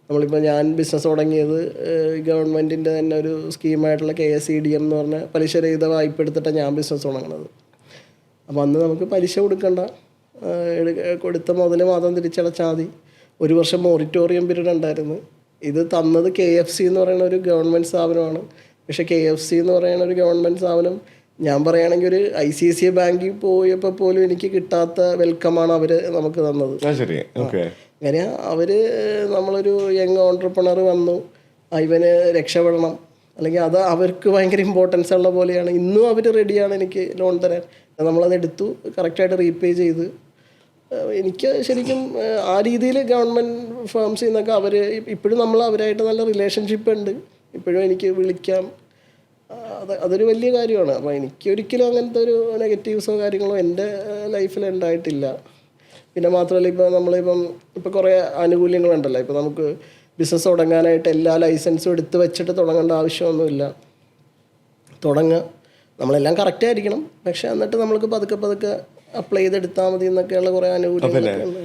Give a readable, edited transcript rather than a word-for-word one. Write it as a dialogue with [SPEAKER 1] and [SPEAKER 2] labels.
[SPEAKER 1] നമ്മളിപ്പോൾ ഞാൻ ബിസിനസ് തുടങ്ങിയത് ഗവൺമെൻറ്റിൻ്റെ തന്നെ ഒരു സ്കീമായിട്ടുള്ള KSEDM എന്ന് പറഞ്ഞ പലിശരഹിത വായ്പ എടുത്തിട്ടാണ് ഞാൻ ബിസിനസ് തുടങ്ങുന്നത്. അപ്പോൾ അന്ന് നമുക്ക് പലിശ കൊടുക്കണ്ട, കൊടുത്ത മുതൽ മാത്രം തിരിച്ചടച്ചാൽ മതി. 1 വർഷം മൊറിറ്റോറിയം പീരീഡ് ഉണ്ടായിരുന്നു. ഇത് തന്നത് KFC എന്ന് പറയുന്ന ഒരു ഗവൺമെൻറ് സ്ഥാപനമാണ്. പക്ഷേ KFC എന്ന് പറയുന്ന ഒരു ഗവൺമെൻറ് സ്ഥാപനം ഞാൻ പറയുകയാണെങ്കിൽ ഒരു ICICI ബാങ്കിൽ പോയപ്പോൾ പോലും എനിക്ക് കിട്ടാത്ത വെൽക്കമാണ് അവർ നമുക്ക് തന്നത്. അങ്ങനെ അവർ നമ്മളൊരു യങ് ഓൺട്രപ്രണർ വന്നു, ഇവന് രക്ഷപ്പെടണം, അല്ലെങ്കിൽ അത് അവർക്ക് ഭയങ്കര ഇമ്പോർട്ടൻസ് ഉള്ള പോലെയാണ്. ഇന്നും അവർ റെഡിയാണ് എനിക്ക് ലോൺ തരാൻ. നമ്മളത് എടുത്തു, കറക്റ്റായിട്ട് റീപേ ചെയ്ത്. എനിക്ക് ശരിക്കും ആ രീതിയിൽ ഗവൺമെൻറ് ഫേംസിൽ നിന്നൊക്കെ അവർ ഇപ്പോഴും നമ്മൾ അവരായിട്ട് നല്ല റിലേഷൻഷിപ്പ് ഉണ്ട്. ഇപ്പോഴും എനിക്ക് വിളിക്കാം. അതൊരു വലിയ കാര്യമാണ്. അപ്പോൾ എനിക്കൊരിക്കലും അങ്ങനത്തെ ഒരു നെഗറ്റീവ്സോ കാര്യങ്ങളോ എൻ്റെ ലൈഫിൽ ഉണ്ടായിട്ടില്ല. പിന്നെ മാത്രമല്ല, ഇപ്പോൾ കുറേ ആനുകൂല്യങ്ങളുണ്ടല്ലോ. ഇപ്പോൾ നമുക്ക് ബിസിനസ് തുടങ്ങാനായിട്ട് എല്ലാ ലൈസൻസും എടുത്ത് വെച്ചിട്ട് തുടങ്ങേണ്ട ആവശ്യമൊന്നുമില്ല. തുടങ്ങുക, നമ്മളെല്ലാം കറക്റ്റായിരിക്കണം. പക്ഷേ എന്നിട്ട് നമ്മൾക്ക് പതുക്കെ അപ്ലൈ ചെയ്തെടുത്താൽ മതി എന്നൊക്കെയുള്ള കുറേ ആനുകൂല്യങ്ങളൊക്കെ ഉണ്ട്.